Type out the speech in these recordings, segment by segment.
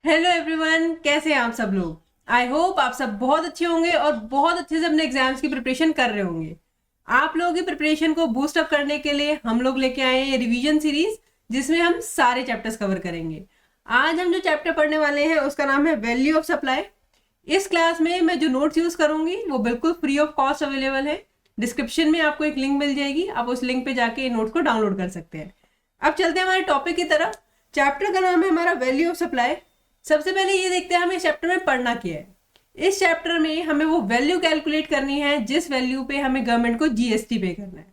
Hello everyone, कैसे हैं आप सब लोग। आई होप आप सब बहुत अच्छे होंगे और बहुत अच्छे से अपने एग्जाम्स की प्रिपरेशन कर रहे होंगे। आप लोगों की प्रिपरेशन को बूस्ट अप करने के लिए हम लोग लेके आए हैं रिवीजन सीरीज, जिसमें हम सारे चैप्टर्स कवर करेंगे। आज हम जो चैप्टर पढ़ने वाले हैं उसका नाम है वैल्यू ऑफ सप्लाई। इस क्लास में मैं जो नोट्स यूज करूंगी वो बिल्कुल फ्री ऑफ कॉस्ट अवेलेबल है। डिस्क्रिप्शन में आपको एक लिंक मिल जाएगी, आप उस लिंक पे जाके नोट्स को डाउनलोड कर सकते हैं। अब चलते हैं हमारे टॉपिक की तरफ। चैप्टर का नाम है हमारा वैल्यू ऑफ सप्लाई। सबसे पहले ये देखते हैं हमें इस चैप्टर में पढ़ना क्या है। इस चैप्टर में हमें वो वैल्यू कैलकुलेट करनी है जिस वैल्यू पे हमें गवर्नमेंट को जीएसटी पे करना है।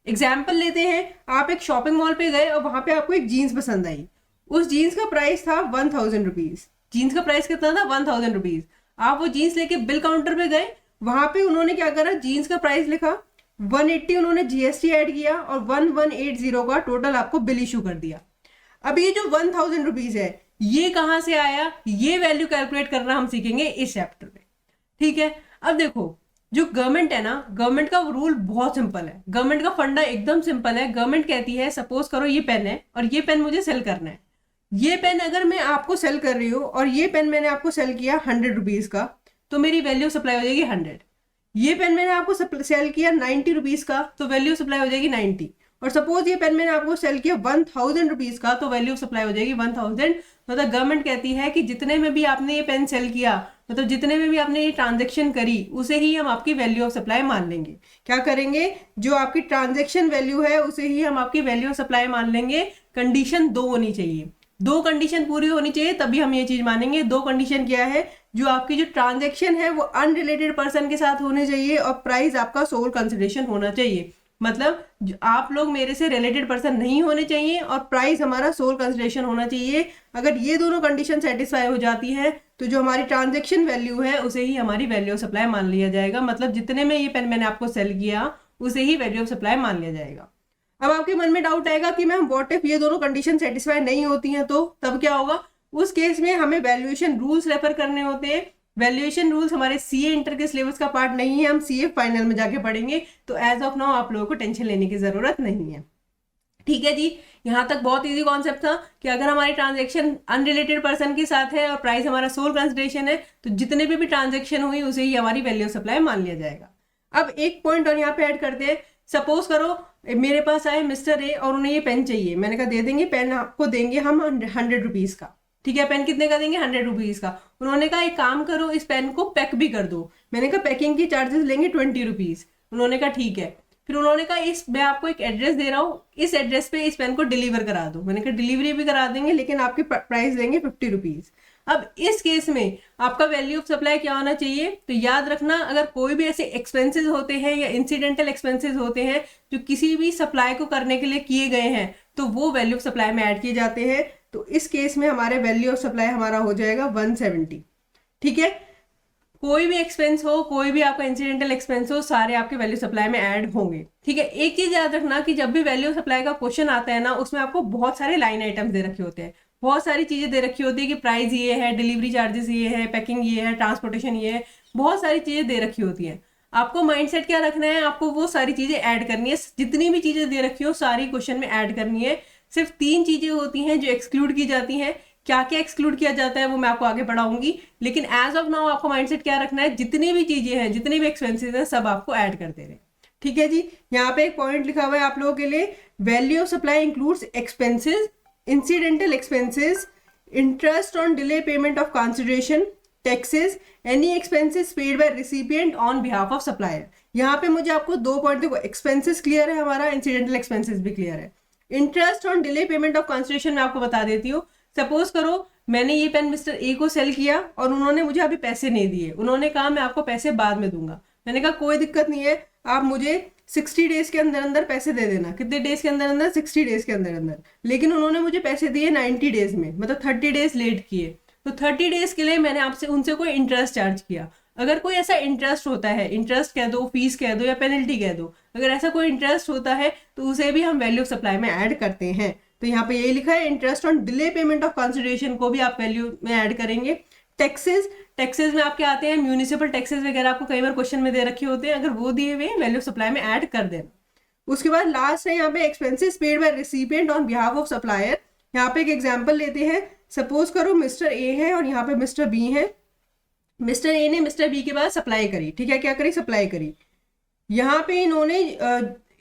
एग्जाम्पल लेते हैं, आप एक शॉपिंग मॉल पे गए और वहां पे आपको एक जीन्स पसंद आई। उस जीन्स का प्राइस था 1000 रुपीज। जीन्स का प्राइस कितना था? 1000 रुपीज। आप वो जीन्स लेके बिल काउंटर पे गए, वहां पे उन्होंने क्या करा, जीन्स का प्राइस लिखा 180, उन्होंने जीएसटी ऐड किया और 1180 का टोटल आपको बिल इशू कर दिया। अब ये जो 1000 रुपीज है ये कहां से आया, ये वैल्यू कैलकुलेट करना हम सीखेंगे इस चैप्टर में। ठीक है, अब देखो, जो गवर्नमेंट है ना, गवर्नमेंट का रूल बहुत सिंपल है। गवर्नमेंट का फंडा एकदम सिंपल है। गवर्नमेंट कहती है सपोज करो ये पेन है और ये पेन मुझे सेल करना है। ये पेन अगर मैं आपको सेल कर रही हूँ और ये पेन मैंने आपको सेल किया 100 रुपीज का, तो मेरी वैल्यू सप्लाई हो जाएगी 100। ये पेन मैंने आपको सेल किया 90 रुपीज का, तो वैल्यू सप्लाई हो जाएगी 90। और सपोज ये पेन मैंने आपको सेल किया 1000 रुपीज का, तो वैल्यू सप्लाई हो जाएगी 1000। मतलब गवर्नमेंट कहती है कि जितने में भी आपने ये पेन सेल किया, मतलब जितने में भी आपने ये ट्रांजेक्शन करी, उसे ही हम आपकी वैल्यू ऑफ सप्लाई मान लेंगे। क्या करेंगे, जो आपकी ट्रांजेक्शन वैल्यू है उसे ही हम आपकी वैल्यू ऑफ सप्लाई मान लेंगे। कंडीशन 2 होनी चाहिए, 2 कंडीशन पूरी होनी चाहिए तभी हम ये चीज मानेंगे। 2 कंडीशन क्या है, जो आपकी जो ट्रांजेक्शन है वो अनरिलेटेड पर्सन के साथ होने चाहिए और प्राइस आपका सोल कंसिडरेशन होना चाहिए। मतलब आप लोग मेरे से रिलेटेड पर्सन नहीं होने चाहिए और प्राइस हमारा सोल कंसिडरेशन होना चाहिए। अगर ये दोनों कंडीशन सेटिस्फाई हो जाती है तो जो हमारी ट्रांजेक्शन वैल्यू है उसे ही हमारी वैल्यू ऑफ सप्लाई मान लिया जाएगा। मतलब जितने में ये पेन मैंने आपको सेल किया उसे ही वैल्यू ऑफ सप्लाई मान लिया जाएगा। अब आपके मन में डाउट आएगा कि मैम व्हाट इफ ये दोनों कंडीशन सेटिस्फाई नहीं होती हैं, तो तब क्या होगा। उस केस में हमें वैल्यूएशन रूल्स रेफर करने होते हैं। वैल्यूएशन रूल्स हमारे सीए इंटर के सिलेबस का पार्ट नहीं है, हम सीए फाइनल में जाके पढ़ेंगे। तो एज ऑफ नाउ आप लोगों को टेंशन लेने की जरूरत नहीं है। ठीक है जी, यहाँ तक बहुत इजी कॉन्सेप्ट था कि अगर हमारी ट्रांजेक्शन अनरिलेटेड पर्सन के साथ है और प्राइस हमारा सोल कंसिडरेशन है, तो जितने भी ट्रांजेक्शन हुई उसे ही हमारी वैल्यू ऑफ सप्लाई मान लिया जाएगा। अब एक पॉइंट और यहाँ पे ऐड करते हैं। सपोज करो मेरे पास आए मिस्टर ए और उन्हें ये पेन चाहिए। मैंने कहा दे देंगे, पेन आपको देंगे हम 100 रुपीज का। ठीक है, पेन कितने का देंगे? 100 रुपीज का। उन्होंने कहा एक काम करो, इस पेन को पैक भी कर दो। मैंने कहा पैकिंग की चार्जेस लेंगे 20 रुपीज। उन्होंने कहा ठीक है। फिर उन्होंने कहा इस मैं आपको एक एड्रेस दे रहा हूँ, इस एड्रेस पे इस पेन को डिलीवर करा दो। मैंने कहा डिलीवरी भी करा देंगे लेकिन आपके प्राइस लेंगे 50 रुपीज। अब इस केस में आपका वैल्यू ऑफ सप्लाई क्या होना चाहिए? तो याद रखना, अगर कोई भी ऐसे एक्सपेंसेस होते हैं या इंसिडेंटल एक्सपेंसेस होते हैं जो किसी भी सप्लाई को करने के लिए किए गए हैं, तो वो वैल्यू ऑफ सप्लाई में ऐड किए जाते हैं। तो इस केस में हमारे वैल्यू ऑफ सप्लाई हमारा हो जाएगा 170। ठीक है, कोई भी एक्सपेंस हो, कोई भी आपका इंसिडेंटल एक्सपेंस हो, सारे आपके वैल्यू सप्लाई में ऐड होंगे। ठीक है, एक चीज याद रखना कि जब भी वैल्यू सप्लाई का क्वेश्चन आता है ना, उसमें आपको बहुत सारे लाइन आइटम्स दे रखे होते हैं, बहुत सारी चीजें दे रखी होती है कि प्राइस ये है, डिलीवरी चार्जेस ये है, पैकिंग ये है, ट्रांसपोर्टेशन ये है, बहुत सारी चीजें दे रखी होती है। आपको माइंडसेट क्या रखना है, आपको वो सारी चीजें ऐड करनी है। जितनी भी चीजें दे रखी हो सारी क्वेश्चन में ऐड करनी है। सिर्फ 3 चीजें होती हैं जो एक्सक्लूड की जाती हैं। क्या क्या एक्सक्लूड किया जाता है वो मैं आपको आगे पढ़ाऊंगी, लेकिन एज ऑफ नाउ आपको माइंडसेट क्या रखना है, जितनी भी चीजें हैं, जितने भी एक्सपेंसेस हैं, सब आपको ऐड कर दे रहे हैं। ठीक है जी, यहाँ पे एक पॉइंट लिखा हुआ है आप लोगों के लिए, value of supply includes expenses, incidental expenses, interest on delay payment of consideration, taxes, any expenses paid by recipient on behalf of supplier. यहाँ पे मुझे आपको 2 पॉइंट, देखो एक्सपेंसेस क्लियर है हमारा, इंसिडेंटल एक्सपेंसेस भी क्लियर है। Interest on delay payment of consideration मैं आपको बता देती हूँ। सपोज करो मैंने ये पेन मिस्टर ए को सेल किया और उन्होंने मुझे अभी पैसे नहीं दिए। उन्होंने कहा मैं आपको पैसे बाद में दूंगा। मैंने कहा कोई दिक्कत नहीं है, आप मुझे 60 डेज के अंदर अंदर पैसे दे देना। कितने डेज के अंदर अंदर? 60 डेज के अंदर अंदर। लेकिन उन्होंने मुझे पैसे दिए 90 डेज में, मतलब 30 डेज लेट किए। तो 30 डेज के लिए मैंने आपसे उनसे कोई इंटरेस्ट चार्ज किया। अगर कोई ऐसा इंटरेस्ट होता है, इंटरेस्ट कह दो, फीस कह दो या पेनल्टी कह दो, अगर ऐसा कोई इंटरेस्ट होता है तो उसे भी हम वैल्यू ऑफ सप्लाई में ऐड करते हैं। तो यहाँ पे यही लिखा है, interest on delay payment of consideration को भी आप वैल्यू में ऐड करेंगे। टैक्सेस, टैक्सेस में आपके आते हैं म्यूनिसिपल टैक्सेस वगैरह, आपको कई बार क्वेश्चन में दे रखे होते हैं, अगर वो दिए हुए वैल्यू ऑफ सप्लाई में ऐड कर देना। उसके बाद लास्ट है यहाँ पे expenses paid by recipient on behalf of supplier. यहाँ पे एक एग्जांपल लेते हैं। सपोज करो मिस्टर ए है और यहाँ पे मिस्टर बी है। मिस्टर ए ने मिस्टर बी के पास सप्लाई करी, ठीक है, क्या करी, सप्लाई करी। यहाँ पे इन्होंने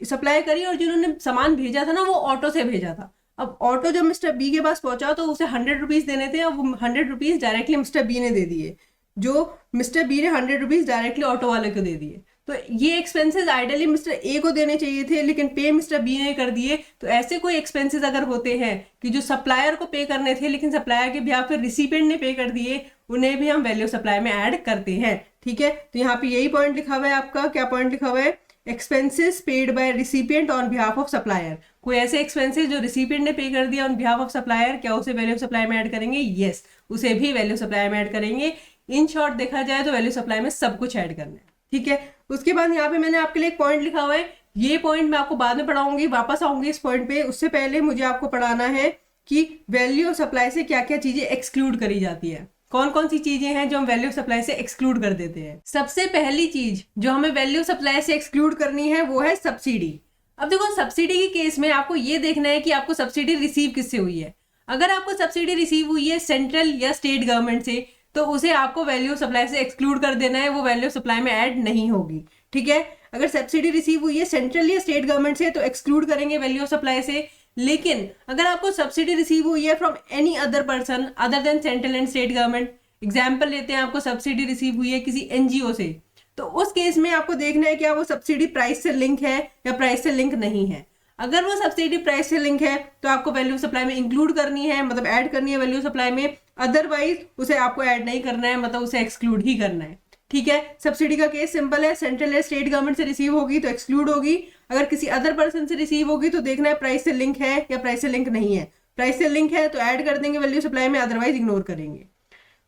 सप्लाई करी और जिन्होंने सामान भेजा था ना वो ऑटो से भेजा था। अब ऑटो जब मिस्टर बी के पास पहुंचा तो उसे 100 रुपीज देने थे, अब वो 100 रुपीज डायरेक्टली मिस्टर बी ने दे दिए, जो मिस्टर बी ने 100 रुपीज डायरेक्टली ऑटो वाले को दे दिए। तो ये एक्सपेंसेस आइडियली मिस्टर ए को देने चाहिए थे, लेकिन पे मिस्टर बी ने कर दिए। तो ऐसे कोई एक्सपेंसेस अगर होते हैं कि जो सप्लायर को पे करने थे लेकिन सप्लायर के बिहाफ पे रिसिपिएंट ने पे कर दिए, उन्हें भी हम वैल्यू सप्लाई में ऐड करते हैं, ठीक है। तो यहाँ पे यही पॉइंट लिखा हुआ है आपका, क्या पॉइंट लिखा हुआ है, expenses paid by recipient on behalf of supplier. कोई ऐसे एक्सपेंसेस जो रिसिपिएंट ने पे कर दिया ऑन बिहाफ ऑफ सप्लायर, क्या उसे वैल्यू सप्लाई में ऐड करेंगे? यस, उसे भी वैल्यू सप्लाई में ऐड करेंगे। इन शॉर्ट देखा जाए तो वैल्यू सप्लाई में सब कुछ ऐड करना है, ठीक है। उसके बाद यहाँ पे मैंने आपके लिए एक पॉइंट लिखा हुआ है, ये पॉइंट मैं आपको बाद में पढ़ाऊंगी, वापस आऊंगी इस पॉइंट पे। उससे पहले मुझे आपको पढ़ाना है कि वैल्यू ऑफ सप्लाई से क्या क्या चीजें एक्सक्लूड करी जाती है, कौन कौन सी चीजें हैं जो हम वैल्यू ऑफ सप्लाई से एक्सक्लूड कर देते हैं। सबसे पहली चीज जो हमें वैल्यू ऑफ सप्लाई से एक्सक्लूड करनी है वो है सब्सिडी। अब देखो, सब्सिडी के केस में आपको ये देखना है कि आपको सब्सिडी रिसीव किससे हुई है। अगर आपको सब्सिडी रिसीव हुई है सेंट्रल या स्टेट गवर्नमेंट से, तो उसे आपको वैल्यू ऑफ सप्लाई से एक्सक्लूड कर देना है, वो वैल्यू ऑफ सप्लाई में ऐड नहीं होगी, ठीक है। अगर सब्सिडी रिसीव हुई है सेंट्रल या स्टेट गवर्नमेंट से तो एक्सक्लूड करेंगे वैल्यू ऑफ सप्लाई से। लेकिन अगर आपको सब्सिडी रिसीव हुई है from any other person other than central and state government, example लेते हैं, आपको सब्सिडी रिसीव हुई है किसी एनजीओ से, तो उस केस में आपको देखना है कि वो सब्सिडी प्राइस से लिंक है या प्राइस से लिंक नहीं है। अगर वो सब्सिडी प्राइस से लिंक है तो आपको वैल्यू सप्लाई में इंक्लूड करनी है, मतलब ऐड करनी है वैल्यू सप्लाई में। अदरवाइज उसे आपको ऐड नहीं करना है, मतलब उसे एक्सक्लूड ही करना है, ठीक है। सब्सिडी का केस सिंपल है, सेंट्रल या स्टेट गवर्नमेंट से रिसीव होगी तो एक्सक्लूड होगी। अगर किसी अदर पर्सन से रिसीव होगी तो देखना है प्राइस से लिंक है या प्राइस से लिंक नहीं है। प्राइस से लिंक है तो ऐड कर देंगे वैल्यू सप्लाई में, अदरवाइज इग्नोर करेंगे।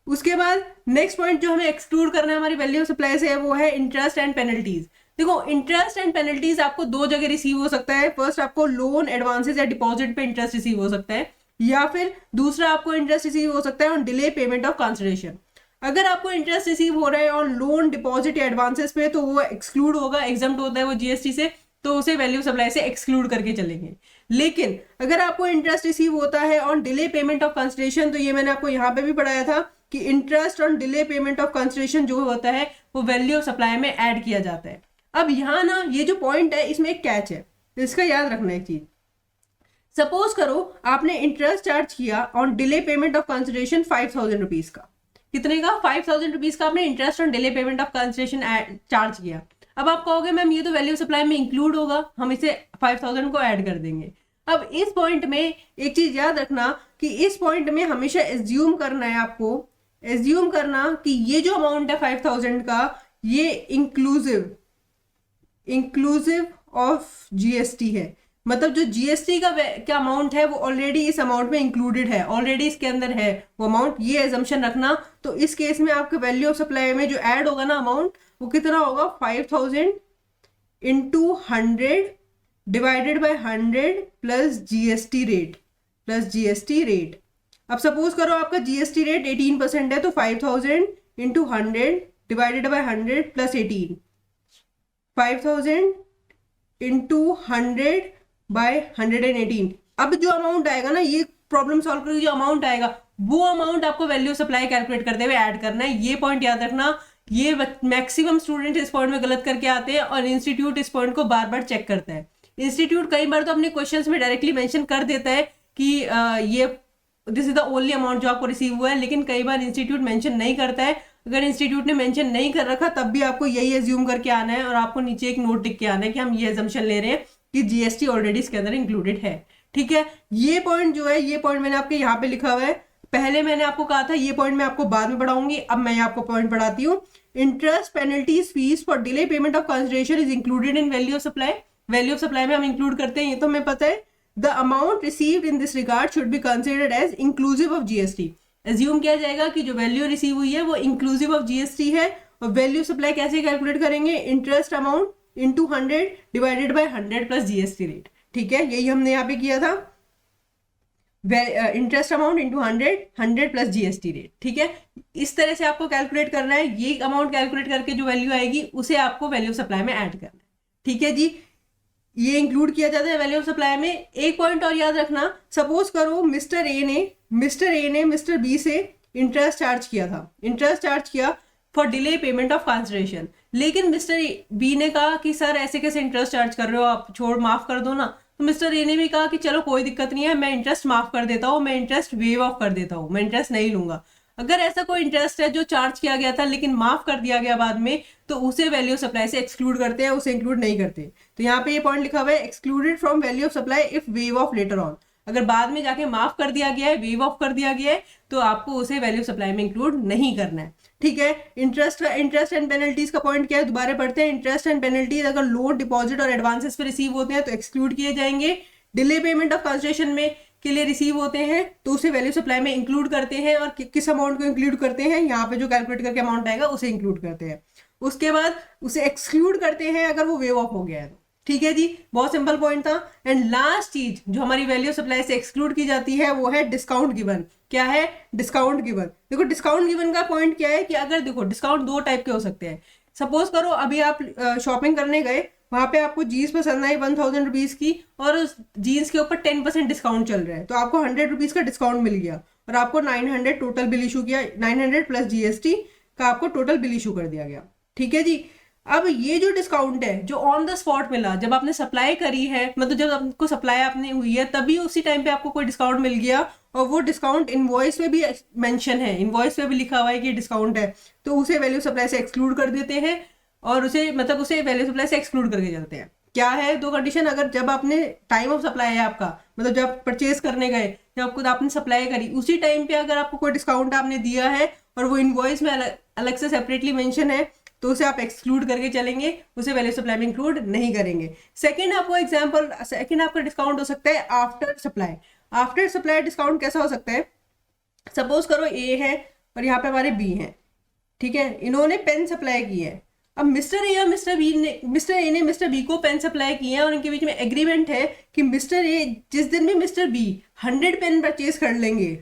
उसके बाद नेक्स्ट पॉइंट जो हमें एक्सक्लूड करना है हमारी वैल्यू सप्लाई से वो है इंटरेस्ट एंड पेनल्टीज। देखो, इंटरेस्ट एंड पेनल्टीज आपको दो जगह रिसीव हो सकता है। फर्स्ट, आपको लोन एडवांसेस या डिपॉजिट पे इंटरेस्ट रिसीव हो सकता है, या फिर दूसरा आपको इंटरेस्ट रिसीव हो सकता है on delay payment of consideration. अगर आपको इंटरेस्ट रिसीव हो रहा है ऑन लोन, डिपॉजिट या एडवांसेस पे तो वो एक्सक्लूड होगा, एग्जम्प्ट होता है वो जीएसटी से, तो उसे वैल्यू सप्लाई से एक्सक्लूड करके चलेंगे। लेकिन अगर आपको इंटरेस्ट रिसीव होता है on delay payment of consideration, तो ये मैंने आपको यहाँ पे भी पढ़ाया था कि interest on delay payment of consideration जो होता है वो वैल्यू ऑफ सप्लाई में ऐड किया जाता है। अब यहाँ ना ये जो पॉइंट है इसमें एक कैच है, इसका याद रखना एक चीज। सपोज करो आपने इंटरेस्ट चार्ज किया on delay payment of consideration 5000 rupees का। कितने का? 5000 रुपीज का आपने interest on delay payment of consideration charge किया। अब आप कहोगे मैम ये तो वैल्यू सप्लाई में इंक्लूड होगा, हम इसे 5000 को ऐड कर देंगे। अब इस पॉइंट में एक चीज याद रखना कि इस पॉइंट में हमेशा एज्यूम करना है, आपको एज्यूम करना कि ये जो अमाउंट है 5000 का, ये इंक्लूसिव ऑफ जीएसटी है। मतलब जो जीएसटी का क्या अमाउंट है वो ऑलरेडी इस अमाउंट में इंक्लूडेड है, ऑलरेडी इसके अंदर है वो अमाउंट, ये एजम्पशन रखना। तो इस केस में आपके वैल्यू ऑफ सप्लाई में जो ऐड होगा ना अमाउंट, वो कितना होगा? 5000 into 100 divided by 100 plus GST rate. अब सपोज करो आपका जीएसटी रेट 18% है, तो 5000 into 100 divided by 100 plus 18, 5000 into 100 by 118। अब जो अमाउंट आएगा ना, ये प्रॉब्लम सॉल्व करके जो अमाउंट आएगा वो अमाउंट आपको वैल्यू सप्लाई कैलकुलेट करते हुए ऐड करना है। ये पॉइंट याद रखना। ये मैक्सिमम स्टूडेंट इस पॉइंट में गलत करके आते हैं और इंस्टीट्यूट इस पॉइंट को बार बार चेक करता है। इंस्टीट्यूट कई बार तो अपने क्वेश्चंस में डायरेक्टली मेंशन कर देता है कि ये this is the only amount जो आपको रिसीव हुआ है, लेकिन कई बार इंस्टीट्यूट मेंशन नहीं करता है। अगर इंस्टीट्यूट ने मेंशन नहीं कर रखा तब भी आपको यही एज्यूम करके आना है और आपको नीचे एक नोट लिख के आना है कि हम ये एजम्पशन ले रहे हैं कि जीएसटी ऑलरेडी इसके अंदर इंक्लूडेड है, ठीक है। ये पॉइंट जो है, ये पॉइंट मैंने आपके यहाँ पे लिखा हुआ है। पहले मैंने आपको कहा था ये पॉइंट मैं आपको बाद में पढ़ाऊंगी, अब मैं आपको पॉइंट पढ़ाती हूँ। Interest, penalties, fees for delay payment of consideration is included in value of supply. Value of supply में हम इंक्लूड करते हैं, ये तो हमें पता है। The amount received in this regard should be considered as inclusive of GST. Assume किया जाएगा कि जो वैल्यू रिसीव हुई है वो इंक्लूसिव ऑफ जीएसटी है। और वैल्यू सप्लाई कैसे कैलकुलेट करेंगे? Interest amount into 100 divided by 100 plus GST rate, ठीक है। यही हमने यहाँ पे किया था, interest amount into 100 plus GST rate, ठीक है। इस तरह से आपको कैलकुलेट करना है। ये अमाउंट कैलकुलेट करके जो वैल्यू आएगी उसे आपको वैल्यू सप्लाई में ऐड करना है, ठीक है जी। ये इंक्लूड किया जाता है वैल्यू ऑफ सप्लाई में। एक पॉइंट और याद रखना, सपोज करो मिस्टर ए ने मिस्टर बी से इंटरेस्ट चार्ज किया था, इंटरेस्ट चार्ज किया for delay payment of consideration, लेकिन मिस्टर बी ने कहा कि सर ऐसे कैसे इंटरेस्ट चार्ज कर रहे हो आप, छोड़ माफ कर दो ना। तो मिस्टर ए ने भी कहा कि चलो कोई दिक्कत नहीं है, मैं इंटरेस्ट माफ कर देता हूँ, मैं इंटरेस्ट वेव ऑफ कर देता हूँ, मैं इंटरेस्ट नहीं लूंगा। अगर ऐसा कोई इंटरेस्ट है जो चार्ज किया गया था लेकिन माफ कर दिया गया बाद में, तो उसे वैल्यू ऑफ सप्लाई से एक्सक्लूड करते हैं, उसे इंक्लूड नहीं करते। तो यहाँ पे ये पॉइंट लिखा हुआ है excluded from value of supply if wave of later on. अगर बाद में जाके माफ कर दिया गया है, वेव ऑफ कर दिया गया है, तो आपको उसे वैल्यू ऑफ सप्लाई में इंक्लूड नहीं करना है। ठीक है, इंटरेस्ट एंड पेनल्टीज का पॉइंट क्या है, दोबारा पढ़ते हैं। इंटरेस्ट एंड पेनल्टीज अगर लोन, डिपॉजिट और एडवांसेस पे रिसीव होते हैं तो एक्सक्लूड किए जाएंगे। डिले पेमेंट ऑफ कंसिडरेशन में के लिए रिसीव होते हैं तो उसे वैल्यू सप्लाई में इंक्लूड करते हैं। और किस अमाउंट को इंक्लूड करते हैं, यहाँ पे जो कैलकुलेट करके अमाउंट आएगा उसे इंक्लूड करते हैं। उसके बाद उसे एक्सक्लूड करते हैं अगर वो वेव ऑफ हो गया है तो। ठीक है जी, बहुत सिंपल पॉइंट था। एंड लास्ट चीज जो हमारी वैल्यू सप्लाई से एक्सक्लूड की जाती है वो है डिस्काउंट गिवन। क्या है डिस्काउंट गिवन? देखो डिस्काउंट गिवन का पॉइंट क्या है कि अगर देखो डिस्काउंट दो टाइप के हो सकते हैं। सपोज करो अभी आप शॉपिंग करने गए, वहां पे आपको जीन्स पसंद आई 1000 रुपीज की, और उस जीन्स के ऊपर 10% डिस्काउंट चल रहा है, तो आपको 100 रुपीज का डिस्काउंट मिल गया और आपको 900 टोटल बिल इशू किया, 900 प्लस जीएसटी का आपको टोटल बिल इशू कर दिया गया। ठीक है जी, अब ये जो डिस्काउंट है जो ऑन द स्पॉट मिला, जब आपने सप्लाई करी है, मतलब जब आपको सप्लाई आपने हुई है तभी उसी टाइम पे आपको कोई डिस्काउंट मिल गया, और वो डिस्काउंट इनवॉइस में भी मेंशन है, इनवॉइस में भी लिखा हुआ है कि डिस्काउंट है, तो उसे वैल्यू सप्लाई से एक्सक्लूड कर देते हैं और उसे मतलब उसे वैल्यू सप्लाई से एक्सक्लूड करके चलते हैं। क्या है दो कंडीशन, अगर जब आपने टाइम ऑफ सप्लाई है आपका, मतलब जब परचेज करने गए, जब खुद आपने सप्लाई करी उसी टाइम पे अगर आपको कोई डिस्काउंट आपने दिया है और वो इनवॉइस में अलग से सेपरेटली मेंशन है, तो उसे आप एक्सक्लूड करके चलेंगे, उसे वैल्यू सप्लाई में इंक्लूड नहीं करेंगे। सेकंड आपको एग्जांपल, सेकंड आपका डिस्काउंट हो सकता है after supply. After supply discount कैसा हो सकता है? सपोज करो ए है और यहाँ पे हमारे बी है, ठीक है, इन्होंने पेन सप्लाई की है। अब मिस्टर ए और मिस्टर ए ने मिस्टर बी को पेन सप्लाई किए हैं और इनके बीच में एग्रीमेंट है कि मिस्टर ए जिस दिन भी मिस्टर बी 100 पेन परचेज कर लेंगे,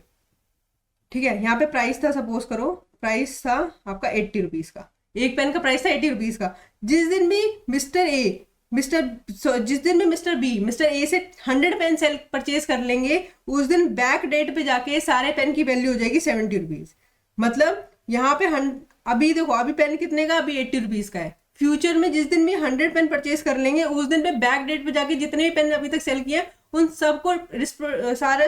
ठीक है, यहाँ पे प्राइस था, सपोज करो प्राइस था आपका 80 रुपीज का, एक पेन का प्राइस था 80 रुपीज का। जिस दिन भी मिस्टर बी मिस्टर ए से 100 पेन सेल परचेज कर लेंगे, उस दिन बैक डेट पे जाके सारे पेन की वैल्यू हो जाएगी 70 रुपीज। मतलब यहाँ पे अभी देखो, अभी पेन कितने का, अभी 80 रुपीज का है। फ्यूचर में जिस दिन भी 100 पेन परचेज कर लेंगे, उस दिन पे बैक डेट पे जाके जितने भी पेन अभी तक सेल किए उन सबको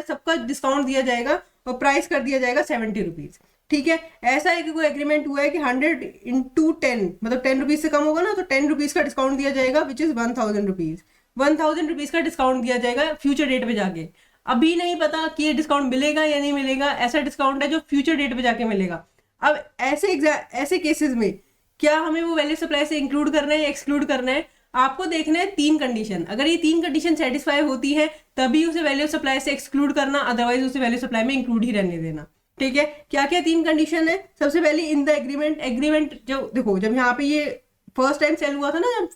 सबका डिस्काउंट दिया जाएगा और प्राइस कर दिया जाएगा 70 रुपीज। ठीक है, ऐसा है कि कोई एग्रीमेंट हुआ है कि 100 इंटू 10 मतलब 10 रुपीज से कम होगा ना, तो 10 रुपीज का डिस्काउंट दिया जाएगा, विच इज 1000 रुपीज। 1000 रुपीज का डिस्काउंट दिया जाएगा फ्यूचर डेट पे जाके। अभी नहीं पता कि ये डिस्काउंट मिलेगा या नहीं मिलेगा, ऐसा डिस्काउंट है जो फ्यूचर डेट पे जाके मिलेगा। अब ऐसे केसेस में क्या हमें वो वैल्यू सप्लाई से इंक्लूड करना है या एक्सक्लूड करना है? आपको देखना है 3 कंडीशन। अगर ये 3 कंडीशन सेटिस्फाई होती है तभी उसे वैल्यू सप्लाई से एक्सक्लूड करना, अदरवाइज उसे वैल्यू सप्लाई में इंक्लूड ही रहने देना। ठीक है, क्या क्या 3 कंडीशन है? सबसे पहले इन द एग्रीमेंट जो देखो, जब यहाँ पे ये फर्स्ट टाइम सेल हुआ था ना, जब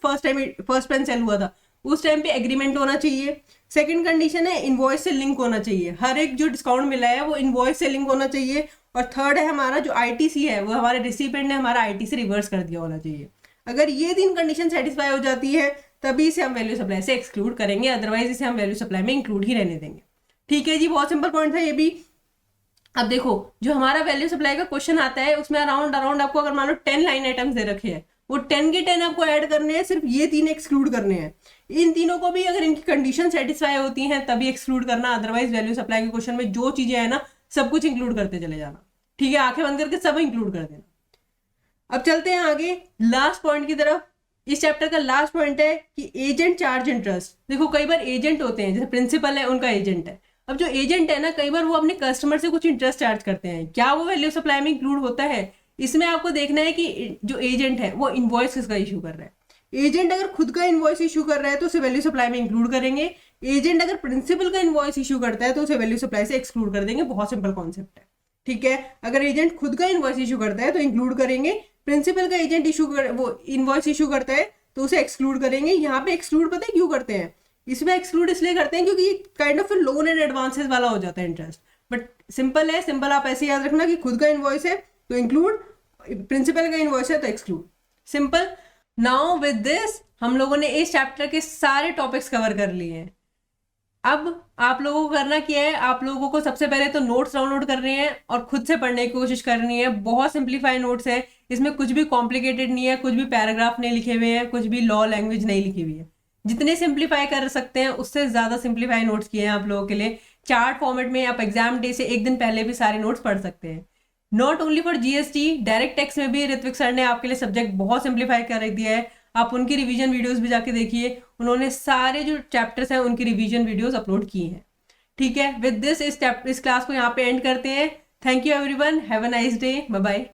फर्स्ट पेन सेल हुआ था, उस टाइम पे एग्रीमेंट होना चाहिए। सेकंड कंडीशन है इनवॉइस से लिंक होना चाहिए, हर एक जो डिस्काउंट मिला है वो इनवॉइस से लिंक होना चाहिए। और थर्ड है हमारा जो आईटीसी है वो हमारे रिसिपेंट ने हमारा आईटीसी रिवर्स कर दिया होना चाहिए। अगर ये 3 कंडीशन सेटिस्फाई हो जाती है तभी इसे हम वैल्यू सप्लाई से एक्सक्लूड करेंगे, अदरवाइज इसे हम वैल्यू सप्लाई में इंक्लूड ही रहने देंगे। ठीक है जी, बहुत सिंपल पॉइंट था ये भी। अब देखो जो हमारा वैल्यू सप्लाई का क्वेश्चन आता है उसमें अराउंड आपको अगर मान लो 10 लाइन आइटम्स दे रखे हैं, वो 10 के 10 आपको ऐड करने हैं, सिर्फ ये 3 एक्सक्लूड करने हैं। इन तीनों को भी अगर इनकी कंडीशन सेटिस्फाई होती हैं तभी एक्सक्लूड करना, अदरवाइज वैल्यू सप्लाई के क्वेश्चन में जो चीजें है ना सब कुछ इंक्लूड करते चले जाना। ठीक है, आंखें बंद करके सब इंक्लूड कर देना। अब चलते हैं आगे लास्ट पॉइंट की तरफ। इस चैप्टर का लास्ट पॉइंट है कि एजेंट चार्ज इंटरेस्ट। देखो कई बार एजेंट होते हैं, जैसे प्रिंसिपल है उनका एजेंट है। अब जो एजेंट है ना, कई बार वो अपने कस्टमर से कुछ इंटरेस्ट चार्ज करते हैं, क्या वो वैल्यू सप्लाई में इंक्लूड होता है? इसमें आपको देखना है कि जो एजेंट है वो इनवॉइस किसका इशू कर रहा है। एजेंट अगर खुद का इनवॉइस इशू कर रहा है तो उसे वैल्यू सप्लाई में इंक्लूड करेंगे। एजेंट अगर प्रिंसिपल का इनवॉइस इशू करता है तो उसे वैल्यू सप्लाई से एक्सक्लूड कर देंगे। बहुत सिंपल कॉन्सेप्ट है। ठीक है, अगर एजेंट खुद का इनवॉइस इशू करता है तो इंक्लूड करेंगे, प्रिंसिपल का एजेंट वो इनवॉइस इशू करता है तो उसे एक्सक्लूड करेंगे। यहाँ पे एक्सक्लूड पता है क्यों करते हैं? इसमें एक्सक्लूड इसलिए करते हैं क्योंकि kind of loan and advances वाला हो जाता है इंटरेस्ट। बट सिंपल है, सिंपल आप ऐसे याद रखना कि खुद का इनवॉइस है तो इंक्लूड, प्रिंसिपल का इनवॉइस है तो exclude. Simple. Now with this हम लोगों ने इस चैप्टर के सारे टॉपिक्स कवर कर लिए हैं। अब आप लोगों को करना क्या है, आप लोगों को सबसे पहले तो नोट्स डाउनलोड करने हैं और खुद से पढ़ने की कोशिश करनी है। बहुत सिंप्लीफाई नोट्स है, इसमें कुछ भी कॉम्प्लिकेटेड नहीं है, कुछ भी पैराग्राफ नहीं लिखे हुए हैं, कुछ भी लॉ लैंग्वेज नहीं लिखी हुई है। जितने सिंप्लीफाई कर सकते हैं उससे ज़्यादा सिंप्लीफाई नोट्स किए हैं आप लोगों के लिए। चार्ट फॉर्मेट में आप एग्जाम डे से एक दिन पहले भी सारे नोट्स पढ़ सकते हैं। Not only for GST, direct text में भी ऋत्विक सर ने आपके लिए सब्जेक्ट बहुत सिंप्लीफाई कर दिया है। आप उनकी रिवीजन वीडियोस भी जाके देखिए, उन्होंने सारे जो चैप्टर्स हैं उनकी रिवीजन वीडियोस अपलोड की हैं। ठीक है, विद दिस इस क्लास को यहाँ पे एंड करते हैं। Thank you everyone, have a nice day, bye bye.